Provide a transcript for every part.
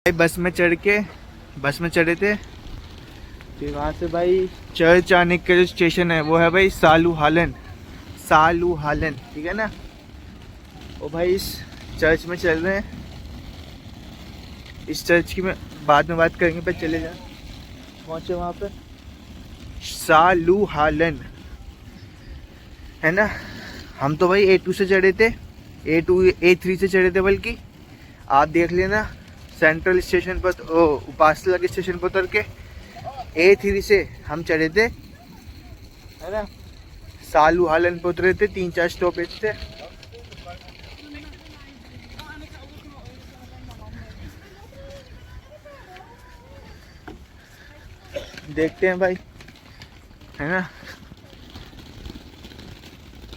बस में चढ़े थे। फिर वहाँ से भाई चर्च आने का जो स्टेशन है वो है भाई सालू हालन, ठीक है ना। वो भाई इस चर्च में चल रहे हैं। इस चर्च की मैं बाद में बात करेंगे, पर चले जाए पहुँचे वहाँ पे सालू हालन, है ना। हम तो भाई A2 से चढ़े थे, A3 से चढ़े थे, बल्कि आप देख लेना सेंट्रल स्टेशन पर, उपासला के स्टेशन पर उतर के A3 से हम चढ़े थे, है ना। सालू हालन पे उतरे थे, 3-4 स्टॉपेज थे। देखते हैं भाई, है ना।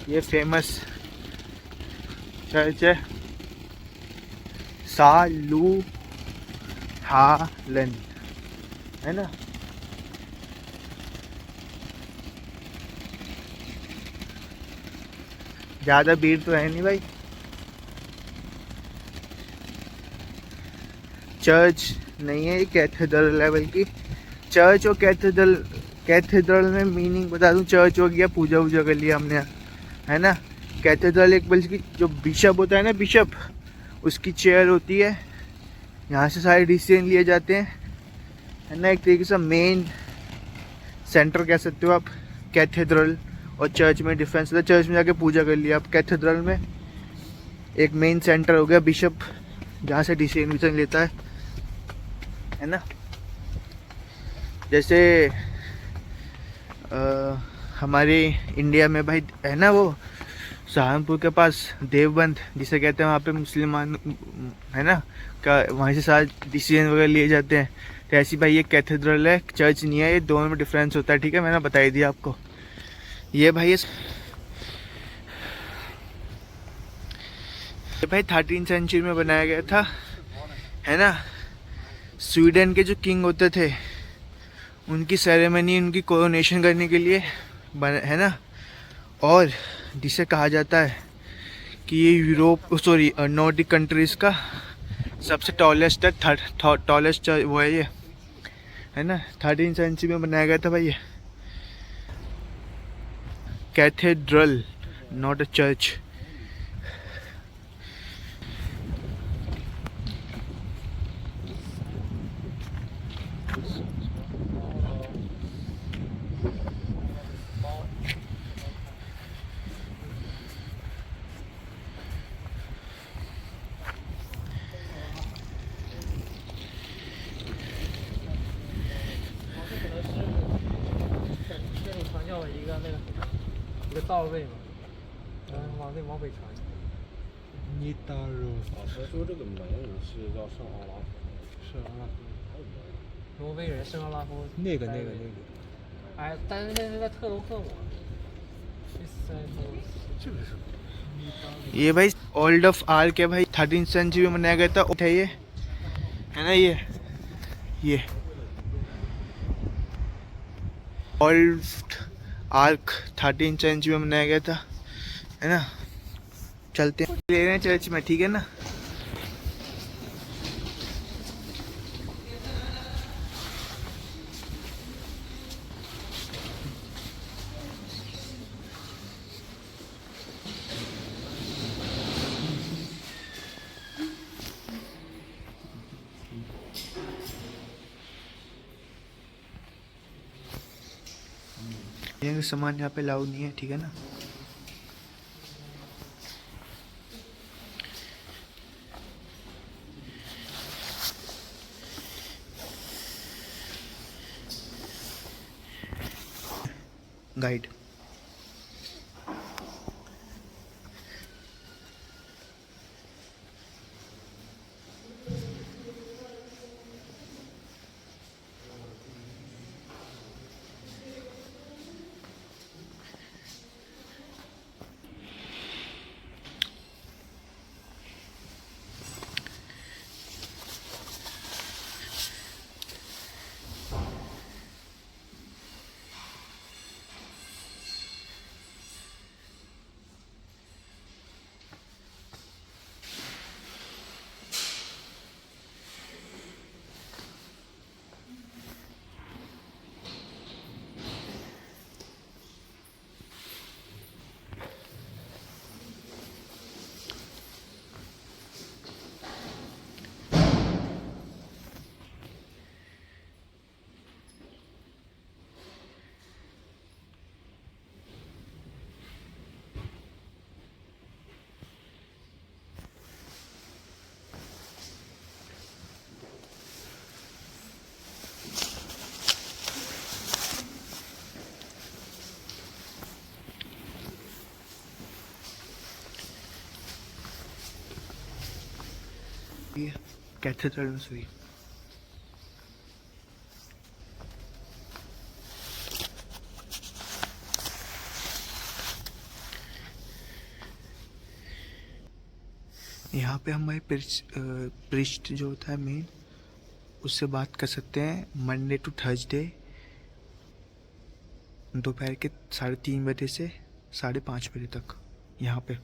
ये फेमस चर्च है सालू हालन, है ना। ज़्यादा भीड़ तो है नहीं भाई। चर्च नहीं है, ये कैथेड्रल है, बल्कि चर्च और कैथेड्रल में मीनिंग बता दूं, चर्च हो गया पूजा वूजा कर लिया हमने, है ना। कैथेड्रल एक बल्कि जो बिशप होता है ना, बिशप उसकी चेयर होती है, यहाँ से सारे डिसीजन लिए जाते हैं, है ना। एक तरीके से मेन सेंटर कह सकते हो आप। कैथेड्रल और चर्च में डिफरेंस होता है, चर्च में जाके पूजा कर लिया आप, कैथेड्रल में एक मेन सेंटर हो गया बिशप, जहाँ से डिसीजन लेता है ना। जैसे हमारे इंडिया में भाई है ना, वो सहारनपुर के पास देवबंद जिसे कहते हैं, वहाँ पे मुसलमान, है ना, का वहाँ से सारे डिसीजन वगैरह लिए जाते हैं। तो ऐसी भाई ये कैथेड्रल है, चर्च नहीं है, ये दोनों में डिफरेंस होता है, ठीक है। मैंने बताई दिया आपको। ये भाई 13th सेंचुरी में बनाया गया था, है ना। स्वीडन के जो किंग होते थे उनकी सेरेमनी, उनकी कोरोनेशन करने के लिए है ना। और जिसे कहा जाता है कि ये नॉर्डिक कंट्रीज़ का सबसे टॉलेस्ट वो है ये, है ना। 13th सेंचुरी में बनाया गया था भाई ये कैथेड्रल, नॉट अ चर्च।他说这个门是叫圣奥拉夫，挪威人圣奥拉夫那个，哎，但是那是在特洛克姆，这个是ये भाई ओल्ड ऑफ आर्क है भाई, 13th सेंचुरी में बनाया गया था, है ना। ये ओल्ड आर्क 13th सेंचुरी में बनाया गया था, है ना। चलते हैं, ले रहे हैं चर्च में, ठीक है ना। ये सामान यहाँ पे लाउड नहीं है, ठीक है ना। गाइड कैथेड्रल में सॉरी। यहाँ पे हम भाई प्रिस्ट जो होता है मेन, उससे बात कर सकते हैं मंडे टू थर्सडे दोपहर के 3:30 बजे से 5:30 बजे तक यहाँ पे।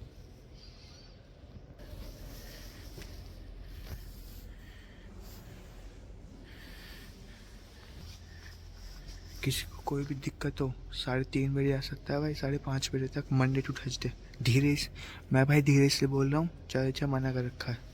किसी को कोई भी दिक्कत हो 3:30 बजे आ सकता है भाई, 5:30 बजे तक मंडे टू थर्सडे। मैं भाई धीरे से बोल रहा हूँ, चाहे मना कर रखा है।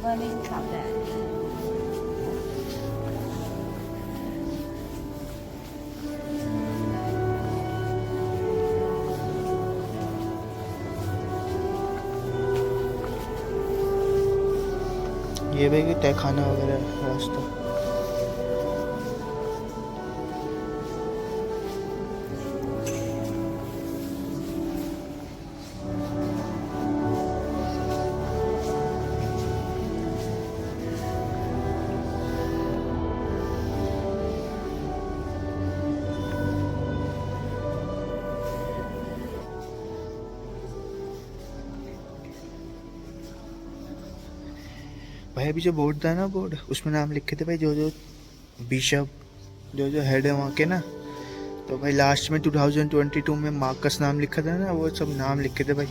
Burning Crowded. ये भी तहखाना वगैरह रास्ता। भाई अभी जो बोर्ड था ना, बोर्ड उसमें नाम लिखे थे भाई, जो बिशप जो हेड है वहाँ के ना। तो भाई लास्ट में 2022 में मार्कस नाम लिखा था ना, वो सब नाम लिखे थे भाई।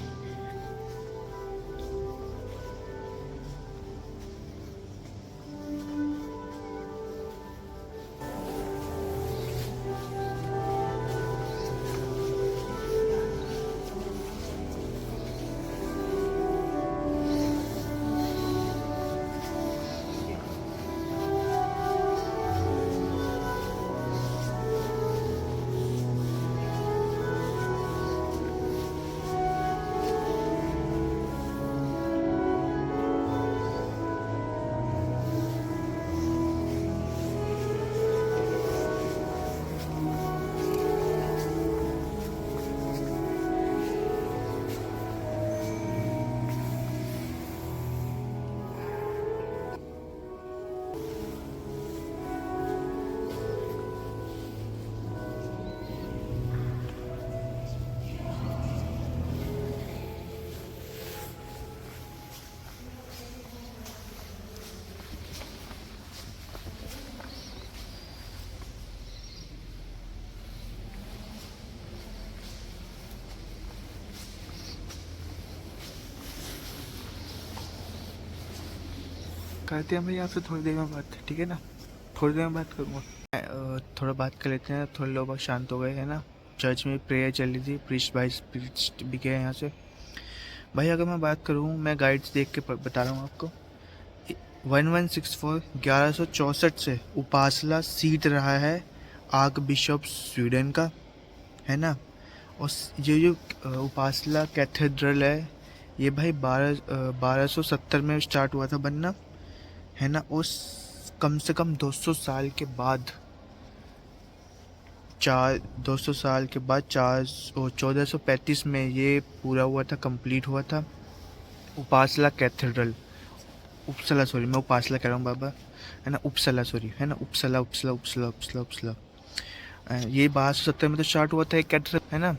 करते हैं भाई आपसे थोड़ी देर में बात, ठीक है ना? थोड़ी देर में बात करूँगा। थोड़ा बात कर लेते हैं, थोड़े लोग शांत हो गए है ना। चर्च में प्रेयर चल रही थी, प्रीस्ट भी गए यहाँ से। भाई अगर मैं बात करूँ, मैं गाइड्स देख के बता रहा हूँ आपको। 1164 1164 से उपासला सीट रहा है आर्क बिशप स्वीडन का, है ना। और ये जो उपासला कैथेड्रल है, ये भाई 1270 में स्टार्ट हुआ था बनना, है ना। और कम से कम 200 साल के बाद 1435 में ये पूरा हुआ था, कंप्लीट हुआ था उपासला कैथेड्रल। उपसला, सॉरी मैं उपासला कह रहा हूँ बाबा, है ना। उपसला, सॉरी, है ना। उपसला उपसला उपसला उपसला उपसला ये 1270 में तो स्टार्ट हुआ था एक कैथेड्रल, है ना।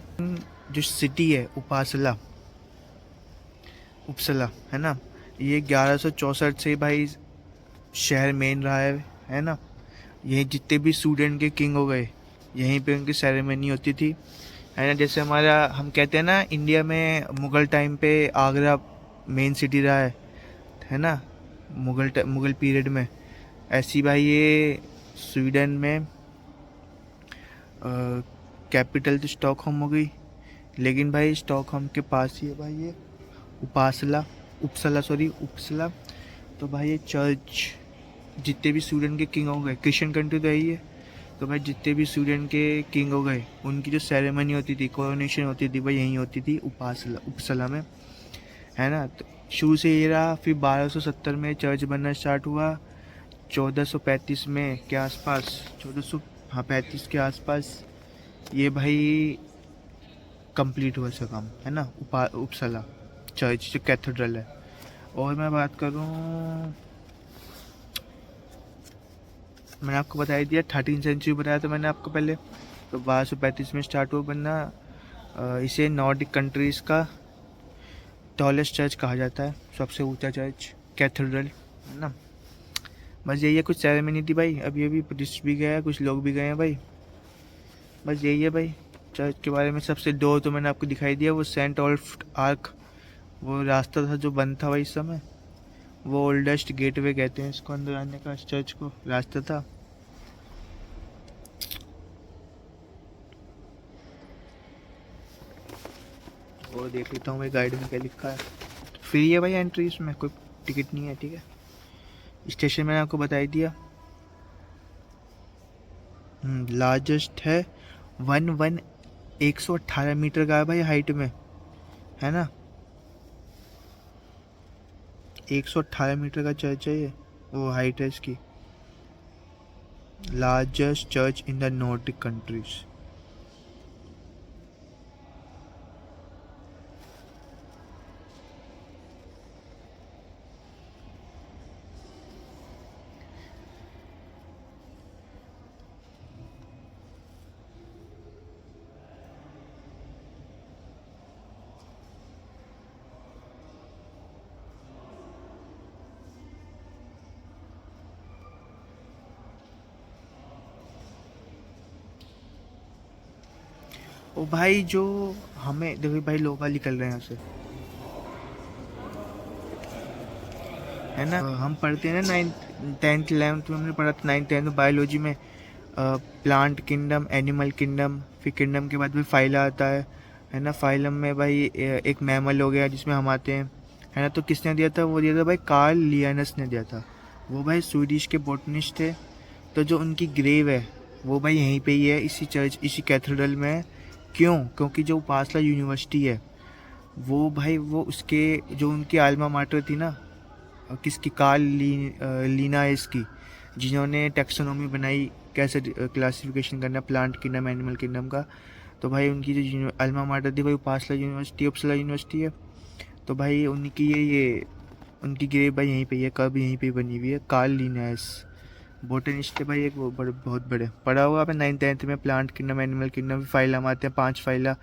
जो सिटी है उपासला उपसला, है ना, ये 1164 से भाई शहर मेन रहा है ना। यही जितने भी स्टूडेंट के किंग हो गए, यहीं पे उनकी सेरेमनी होती थी, है ना। जैसे हमारा, हम कहते हैं ना इंडिया में मुग़ल टाइम पे आगरा मेन सिटी रहा है ना, मुग़ल पीरियड में। ऐसी भाई ये स्वीडन में कैपिटल तो स्टॉकहोम हो गई, लेकिन भाई स्टॉकहोम के पास ही है भाई ये उपसला। तो भाई ये चर्च, जितने भी स्वीडन के किंग हो गए, क्रिश्चियन कंट्री तो यही है, तो भाई जितने भी स्वीडन के किंग हो गए, उनकी जो सेरेमनी होती थी, कोरोनेशन होती थी, भाई यहीं होती थी उपसला में, है ना। तो शुरू से ये रहा। फिर 1270 में चर्च बनना स्टार्ट हुआ। 1435 में के आसपास, 1435 के आसपास ये भाई कंप्लीट हुआ इसका काम, है ना। उपसला चर्च जो कैथेड्रल है। और मैं बात करूँ, मैंने आपको बता दिया 13 सेंचुरी बताया था मैंने आपको पहले। तो 1235 में स्टार्ट हुआ बनना। इसे नॉर्डिक कंट्रीज़ का टॉलेस्ट चर्च कहा जाता है, सबसे ऊंचा चर्च कैथेड्रल, है ना। बस यही है, कुछ सेरेमनी थी भाई, अभी अभी प्रीस्ट भी गया है, कुछ लोग भी गए हैं भाई। बस यही है भाई चर्च के बारे में। सबसे डोर तो मैंने आपको दिखाई दिया, वो सेंट ऑल्फ आर्क, वो रास्ता था जो बंद था भाई इस समय, वो ओल्डेस्ट गेटवे कहते हैं इसको, अंदर आने का इस चर्च को रास्ता था। वो देख लेता हूँ मैं गाइड में क्या लिखा है। फ्री है भाई एंट्री, इसमें कोई टिकट नहीं है, ठीक है। स्टेशन मैंने आपको बता ही दिया। लार्जेस्ट है 118 मीटर का है भाई हाइट में, है ना। 118 मीटर का चर्च है ये, वो हाइट है इसकी। Largest church in the Nordic countries. ओ भाई, जो हमें देखो भाई, लोग निकल रहे हैं यहाँ से, है ना। हम पढ़ते हैं ना 9th 10th 11th में, हमने पढ़ा था 9th 10th में बायोलॉजी में, प्लांट किंगडम, एनिमल किंगडम, फिर किंगडम के बाद भी फाइला आता है ना। फाइलम में भाई एक मैमल हो गया जिसमें हम आते हैं, है ना। तो किसने दिया था? वो दिया था भाई कार्ल लिनस ने दिया था। वो भाई स्वीडिश के बोटनिस्ट थे। तो जो उनकी ग्रेव है वो भाई यहीं पे ही है, इसी चर्च, इसी कैथेड्रल में है। क्यों? क्योंकि जो उपासला यूनिवर्सिटी है वो भाई, वो उसके जो उनकी आल्मा माटर थी ना, किसकी, कार्ल लिनाइस की, जिन्होंने टैक्सोनॉमी बनाई कैसे क्लासिफिकेशन करना प्लांट किंगडम, एनिमल किंगडम का। तो भाई उनकी जो अल्मा माटर थी भाई उपासला यूनिवर्सिटी, उपसला यूनिवर्सिटी है। तो भाई उनकी ये उनकी ग्रेव भाई यहीं पे है, कब यहीं पे बनी हुई है। कार्ल लिनाइस बोटनिस्ट है भाई, एक वो बहुत बड़े। पढ़ा होगा आपने 9th 10th में, plant kingdom, animal kingdom, file हम आते हैं 5 फाइला,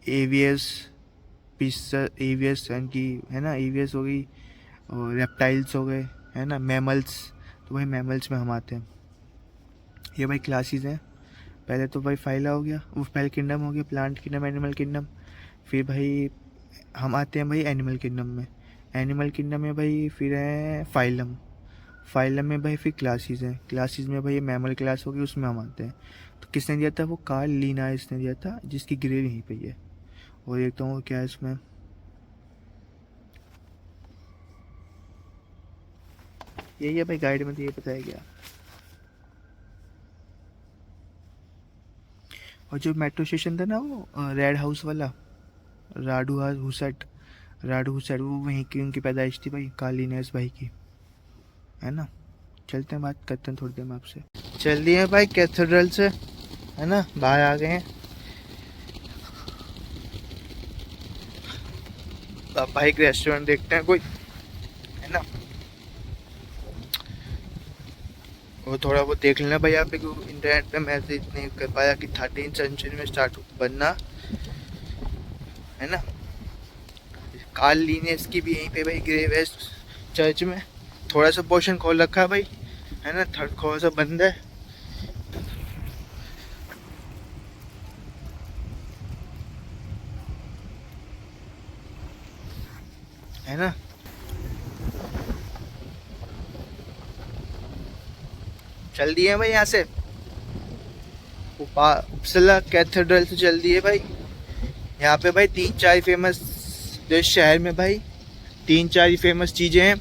एवियस, एवियस की, है ना, एवियस हो गई, और रेप्टाइल्स हो गए, है ना, मैमल्स। तो भाई मैमल्स में हम आते हैं। ये भाई क्लासेस हैं। पहले तो भाई फाइला हो गया, वो पहले किंगडम हो गया, प्लांट किंगडम, एनिमल किंगडम। फिर भाई हम आते हैं भाई एनिमल किंगडम में। एनिमल किंगडम में भाई फिर है फाइलम। फाइलम में भाई फिर क्लासेस हैं। क्लासेस में भाई मैमल क्लास होगी, उसमें हम आते हैं। तो किसने दिया था? वो कार्ल लिनायस ने दिया था, जिसकी ग्रेड यहीं पे ही है। और देखता हूँ क्या है इसमें। यही है भाई, गाइड में तो ये बताया गया। और जो मेट्रो स्टेशन था ना, वो रेड हाउस वाला, राडू हुसैट, वो वहीं की उनकी पैदाइश थी भाई, कार्ल लिनायस भाई की, है ना। चलते हैं, बात करते हैं थोड़ी देर में आपसे। चल दिए भाई कैथेड्रल से, है ना, बाहर आ गए हैं। अब भाई एक रेस्टोरेंट देखते हैं कोई, है ना। वो थोड़ा वो देख लेना भाई यहाँ पे, इंटरनेट पे मैं तो नहीं कर पाया कि 13th सेंचुरी में स्टार्ट बनना, है ना। कार्ल लिनियस की भी यहीं पे भाई ग्रेव है चर्च में। थोड़ा सा पोर्शन खोल रखा है भाई, है ना, थोड़ा सा बंद है ना। चल दिए भाई यहाँ से, उपसला कैथेड्रल से चल दिए भाई। यहाँ पे भाई 3-4 फेमस, जो शहर में भाई 3-4 फेमस चीज़ें हैं।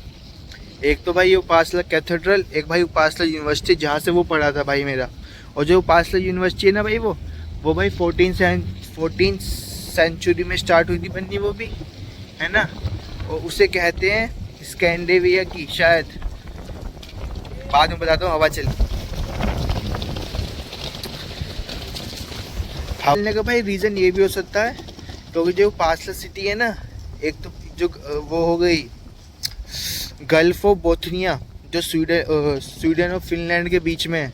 एक तो भाई उपासला कैथेड्रल, एक भाई उपासला यूनिवर्सिटी जहाँ से वो पढ़ा था भाई मेरा। और जो उपासला यूनिवर्सिटी है ना भाई, वो भाई 14th सेंचुरी में स्टार्ट हुई थी बननी, वो भी, है ना। और उसे कहते हैं स्कैंडिनेविया की, शायद बाद में बताता हूँ, हवा चली। चलने का भाई रीज़न ये भी हो सकता है क्योंकि जो उपासला सिटी है ना, एक तो जो वो हो गई गल्फ ऑफ बोथनिया, जो स्वीडन और फिनलैंड के बीच में है।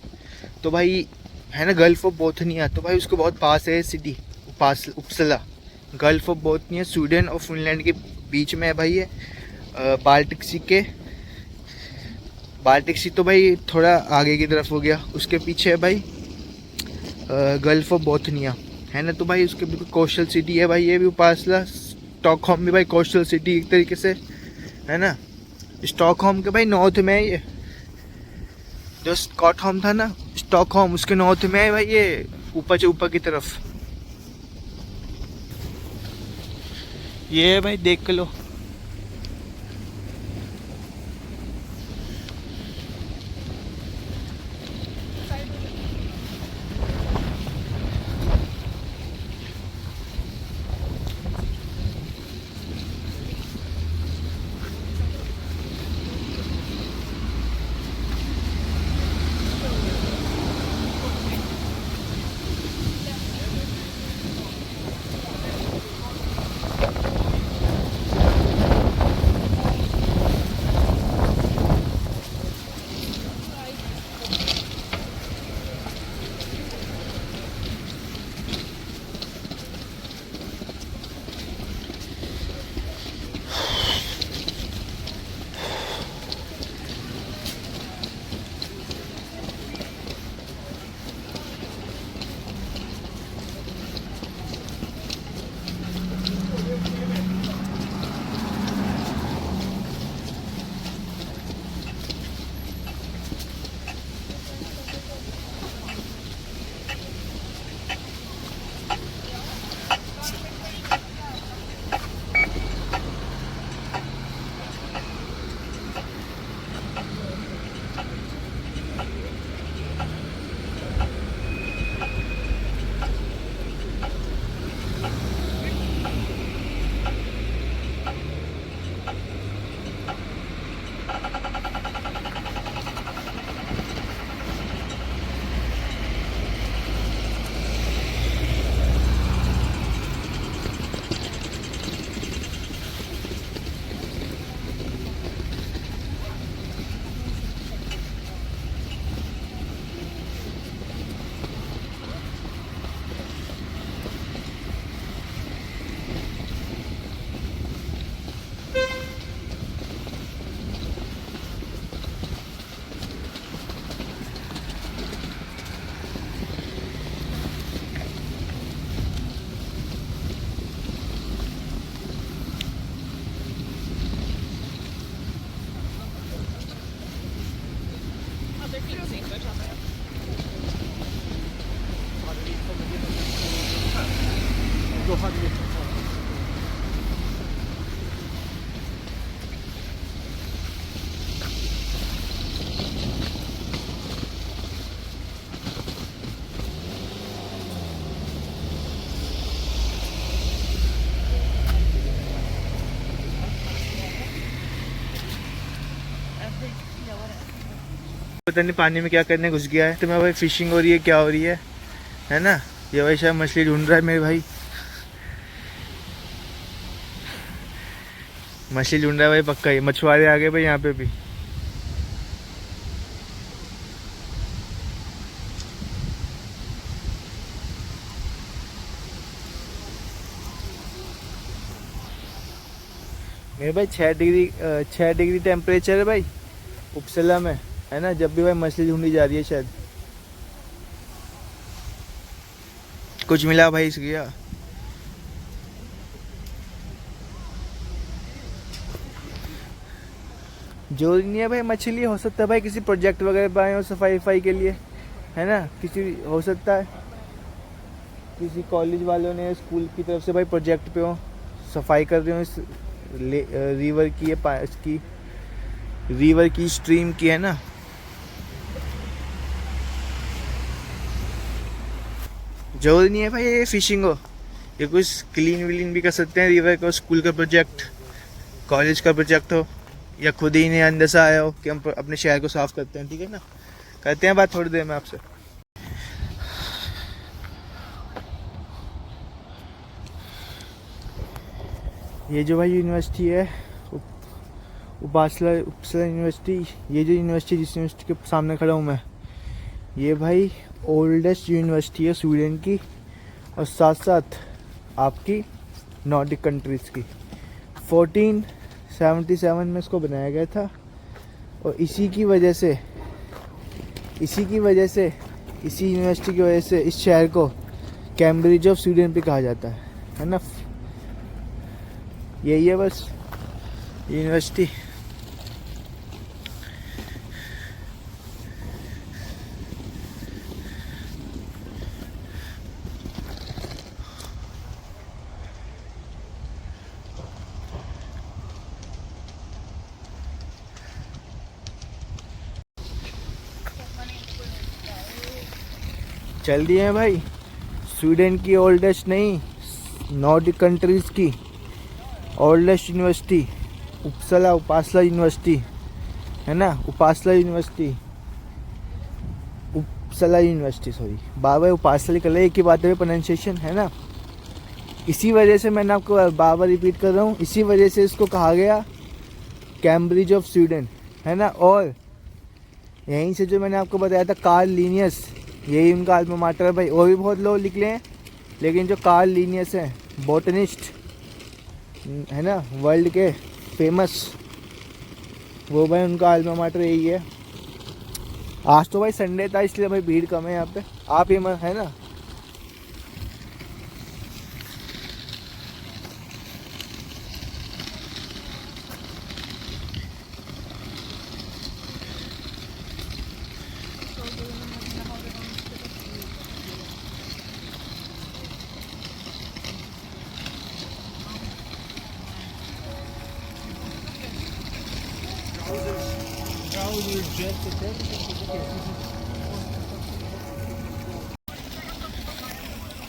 तो भाई, है ना, गल्फ ऑफ बोथनिया, तो भाई उसको बहुत पास है city उपसला। Gulf of Bothnia Sweden और फिनलैंड के बीच में है भाई ये। बाल्टिक सी तो भाई थोड़ा आगे की तरफ हो गया, उसके पीछे है भाई गल्फ ऑफ बोथनिया, है ना। तो भाई उसके बिल्कुल कोस्टल सिटी है भाई ये भी उपासला। स्टॉकहोम भी भाई कोस्टल सिटी एक तरीके से, है ना। स्टॉकहोम के भाई नॉर्थ में है ये, जो स्कॉटहोम था ना, स्टॉकहोम उसके नॉर्थ में है भाई ये, ऊपर से ऊपर की तरफ। ये है भाई, देख लो। पता नहीं पानी में क्या करने घुस गया है। तो मैं भाई फिशिंग हो रही है, क्या हो रही है ना। ये भाई शायद मछली ढूंढ रहा है मेरे भाई, मछली ढूंढ रहा है भाई पक्का। ये मछुआरे आ गए भाई यहाँ पे भी। मेरे भाई 6 डिग्री टेम्परेचर है भाई उपसला में, है ना। जब भी भाई मछली ढूंढी जा रही है शायद कुछ मिला भाई इस गया। जो नहीं है भाई मछली, हो सकता है भाई किसी प्रोजेक्ट वगैरह पे आए हो सफाई के लिए, है ना। किसी हो सकता है किसी कॉलेज वालों ने स्कूल की तरफ से भाई प्रोजेक्ट पे हो, सफाई कर रहे हो इस रिवर की, इसकी रिवर की स्ट्रीम की, है ना। जरूरी नहीं है भाई ये फिशिंग हो, ये कुछ क्लीन विलीन भी कर सकते हैं रिवर को। स्कूल का प्रोजेक्ट, कॉलेज का प्रोजेक्ट हो, या खुद ही ने अंदर से आया हो कि हम अपने शहर को साफ करते हैं, ठीक है ना। करते हैं बात थोड़ी देर में आपसे। ये जो भाई यूनिवर्सिटी है उपसला यूनिवर्सिटी, ये जो यूनिवर्सिटी जिस यूनिवर्सिटी के सामने खड़ा हूँ मैं, ये भाई ओल्डेस्ट यूनिवर्सिटी है स्वीडन की, और साथ साथ आपकी नॉर्डिक कंट्रीज़ की। 1477 में इसको बनाया गया था, और इसी की वजह से इसी यूनिवर्सिटी की वजह से इस शहर को कैम्ब्रिज ऑफ स्वीडन भी कहा जाता है ना। यही है बस यूनिवर्सिटी। चल दिए हैं भाई स्वीडन की ओल्डेस्ट नहीं, नॉर्डिक कंट्रीज़ की ओल्डेस्ट यूनिवर्सिटी उपसला यूनिवर्सिटी, है ना। उपसला यूनिवर्सिटी सॉरी, बाबा उपसला कल एक ही बात है, प्रोनाउंसिएशन है ना। इसी वजह से मैंने आपको बार रिपीट कर रहा हूँ, इसी वजह से इसको कहा गया कैम्ब्रिज ऑफ स्वीडन, है ना। और यहीं से जो मैंने आपको बताया था कार्ल लिनियस, यही उनका अल्मा माटर है भाई। और भी बहुत लोग निकले हैं, लेकिन जो कार्ल लिनियस है बॉटनिस्ट, है ना, वर्ल्ड के फेमस, वो भाई उनका अल्मा माटर यही है। आज तो भाई संडे था इसलिए भाई भीड़ कम है यहाँ पे, आप ही है ना।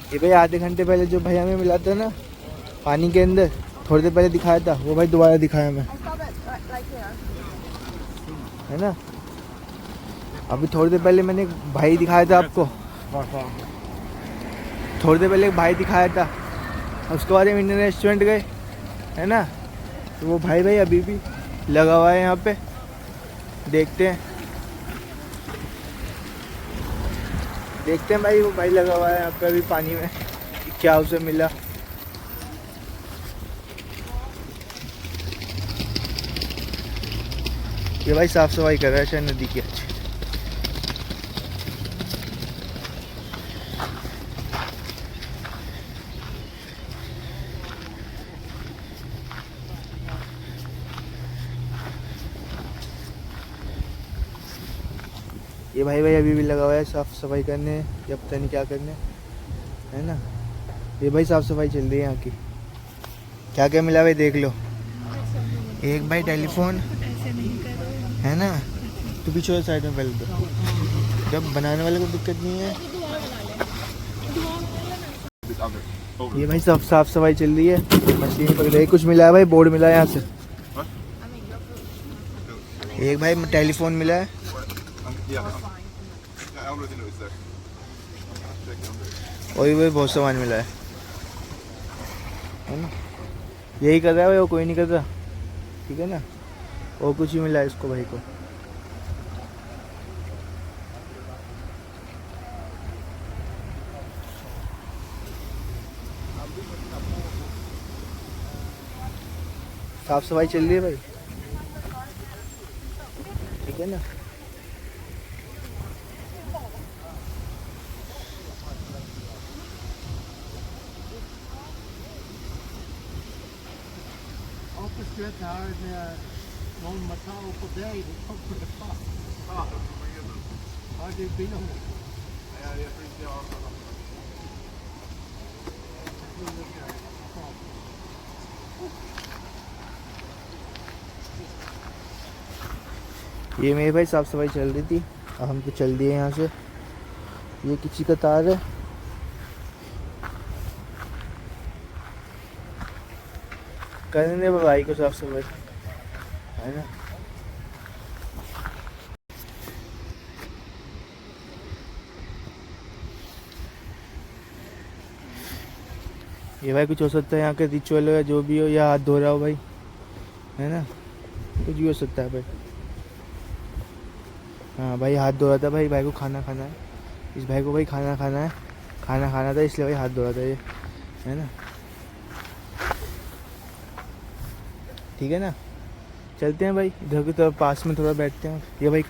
ये भाई आधे घंटे पहले जो भाई हमें मिला था ना पानी के अंदर, थोड़ी देर पहले दिखाया था, वो भाई दोबारा दिखाया मैं, है ना। अभी थोड़ी देर पहले मैंने एक भाई दिखाया था आपको, थोड़ी देर पहले एक भाई दिखाया था। उसके बाद हम इंडियन रेस्टोरेंट गए, है ना। तो वो भाई अभी भी लगा हुआ है यहाँ पे, देखते हैं भाई। वो भाई लगा हुआ है यहाँ पे अभी पानी में, क्या उसे मिला। ये भाई साफ सफाई कर रहा है शायद नदी की अच्छी। ये भाई अभी भी लगा हुआ है साफ सफाई करने, या पता नहीं क्या करने, है ना। ये भाई साफ सफाई चल रही है यहाँ की। क्या क्या मिला भाई देख लो। एक भाई टेलीफोन है ना, तो पीछे साइड में पहले तो जब बनाने वाले को दिक्कत नहीं है। ये भाई सब साफ सफाई चल रही है, मशीन पकड़ रही है। कुछ मिला है भाई, बोर्ड मिला है यहाँ से। एक भाई टेलीफोन मिला है और भी बहुत सामान मिला है ना। यही कर रहा है भाई, वो कोई नहीं कर रहा, ठीक है ना। और कुछ ही मिला है इसको भाई को। साफ सफाई चल रही है भाई, ठीक है ना। ये मेरे भाई साफ सफाई चल रही थी, अब हम तो चल दिए यहाँ से। ये किसी का तार है, करने दे भाई को साफ सफाई, है ना। ये भाई कुछ हो सकता है यहाँ के रिचुअल हो, जो भी हो, या हाथ धो रहा हो भाई, है ना, कुछ भी हो सकता है भाई। हाँ भाई हाथ धो रहा था भाई, भाई को खाना खाना है, इस भाई को भाई खाना खाना है, खाना खाना था इसलिए भाई हाथ धो रहा था ये, है ना। ठीक है ना, चलते हैं भाई इधर की तरफ, पास में थोड़ा बैठते हैं। ये भाई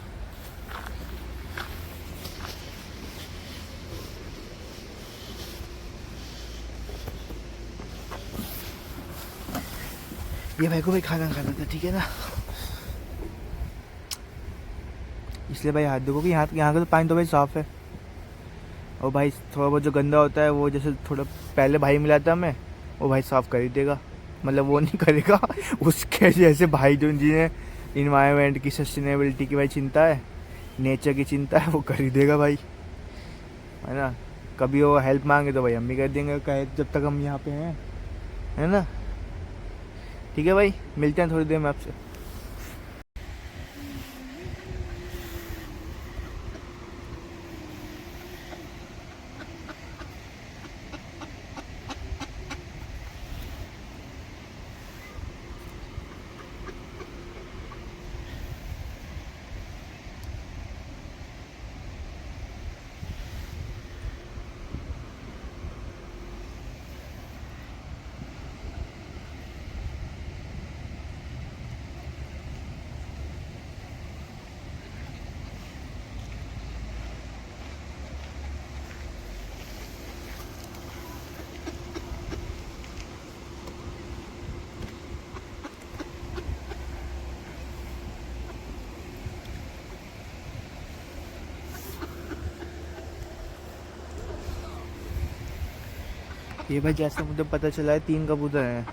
को भाई खाना खाना था, ठीक है ना, इसलिए भाई हाथ धो, कि यहाँ का तो पानी तो भाई साफ़ है। और भाई थोड़ा बहुत जो गंदा होता है वो, जैसे थोड़ा पहले भाई मिला था हमें, वो भाई साफ़ कर ही देगा, मतलब वो नहीं करेगा उसके जैसे भाई जो जिन्हें इन्वायरमेंट की, सस्टेनेबिलिटी की भाई चिंता है, नेचर की चिंता है, वो कर ही देगा भाई, है ना। कभी वो हेल्प मांगे तो भाई हम भी कर देंगे, कहे जब तक हम यहाँ पे हैं, है ना। ठीक है भाई, मिलते हैं थोड़ी देर में आपसे। ये भाई जैसे मुझे पता चला है 3 कबूतर हैं,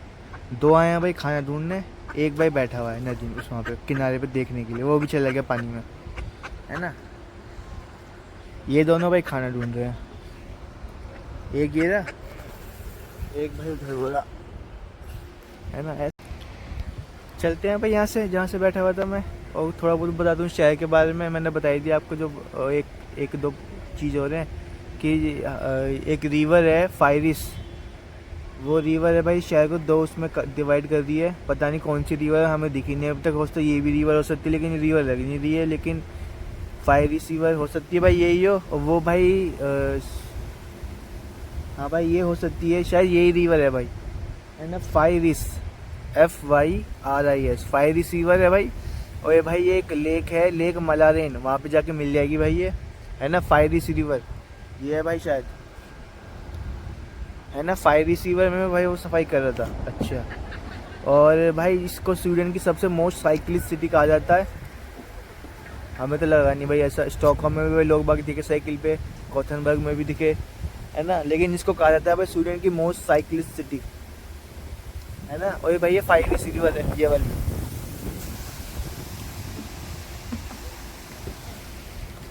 2 आए हैं भाई खाना ढूंढने, एक भाई बैठा हुआ है नदी में, उस वहाँ पे किनारे पे देखने के लिए, वो भी चला गया पानी में, है ना। ये दोनों भाई खाना ढूंढ रहे हैं, एक ये रहा, एक भाई उधर बोला, है ना। चलते हैं भाई यहाँ से, जहाँ से बैठा हुआ था मैं। और थोड़ा बहुत बता दूँ शहर के बारे में, मैंने बताई दी आपको, जो एक दो चीज़ हो रहे हैं कि एक रिवर है फाइरिस, वो रिवर है भाई शहर को 2 उसमें डिवाइड कर दी है। पता नहीं कौन सी रिवर है, हमें दिखी नहीं अब तक, हो सकता है ये भी रिवर हो सकती है, लेकिन रिवर लग नहीं रही है, लेकिन फाइरिस रिवर हो सकती है भाई, यही हो। और वो भाई हाँ भाई ये हो सकती है, शायद यही रिवर है भाई, है ना, फाइरिस, FYRIS, फाइरिस रिवर है भाई। और ये भाई ये एक लेक है, लेक मलारेन, वहाँ पे जाके मिल जाएगी भाई ये, है ना, फाइरिस रिवर ये है भाई शायद, है ना। फाइरिस रिवर में भाई वो सफाई कर रहा था। अच्छा, और भाई इसको स्वीडन की सबसे मोस्ट साइकिलिस्ट सिटी कहा जाता है। हमें तो लगा नहीं भाई ऐसा, स्टॉकहोम में भी लोग बाग दिखे साइकिल पे, गोथेनबर्ग में भी दिखे, है ना, लेकिन इसको कहा जाता है भाई स्वीडन की मोस्ट साइक्लिस्ट सिटी, है ना। और ये भाई ये 5 सीरी वाले, ये वाली,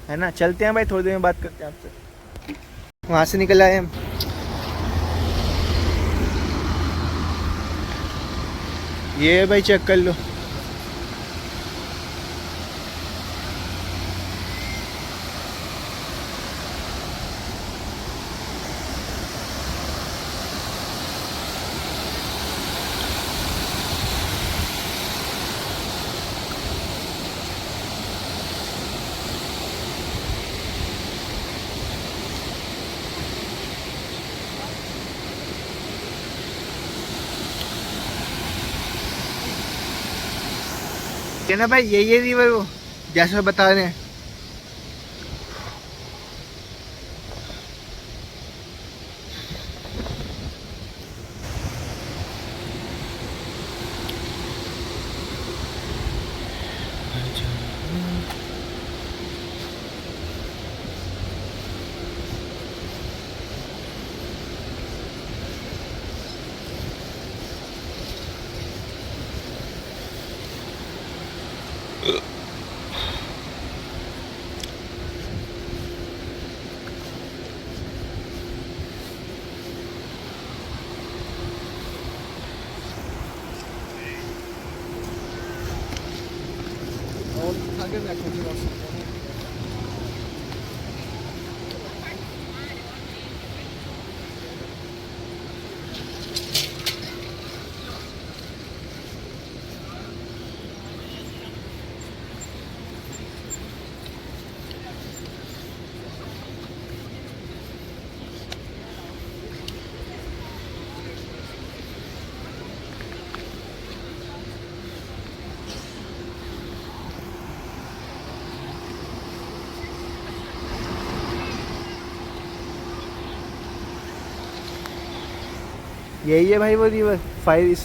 है ना। चलते हैं भाई, थोड़ी देर में बात करते हैं आपसे। वहाँ से निकल आए हम। ये भाई चेक कर लो, है ना भाई, यही है रिवर वो जैसा बता रहे हैं। यही है भाई वो रिवर फायरिस।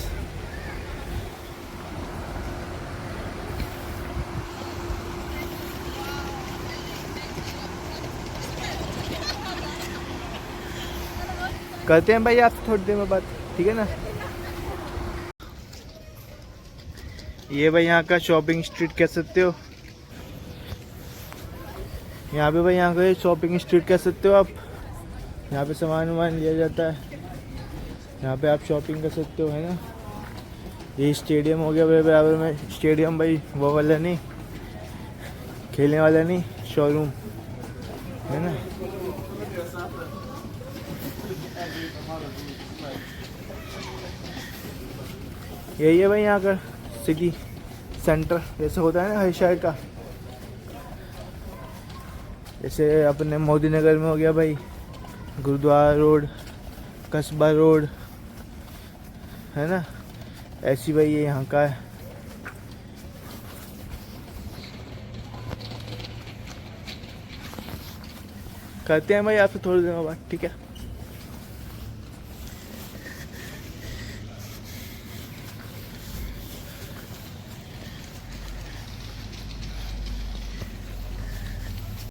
करते हैं भाई आप थोड़ी देर में बात, ठीक है ना। ये भाई यहाँ का शॉपिंग स्ट्रीट कह सकते हो, यहाँ पे भाई यहाँ का शॉपिंग स्ट्रीट कह सकते हो आप। यहाँ पे सामान वामान लिया जाता है, यहाँ पे आप शॉपिंग कर सकते हो, है ना। ये स्टेडियम हो गया भाई, बराबर में स्टेडियम भाई, वो वाला नहीं, खेलने वाला नहीं, शोरूम, है ना। यही है भाई यहाँ का सिटी सेंटर, जैसे होता है ना हर शहर का। जैसे अपने मोदी नगर में हो गया भाई गुरुद्वारा रोड, कस्बा रोड, है ना। ऐसी भाई ये यहाँ का है। करते हैं भाई आपसे थोड़ी देर बाद, ठीक है।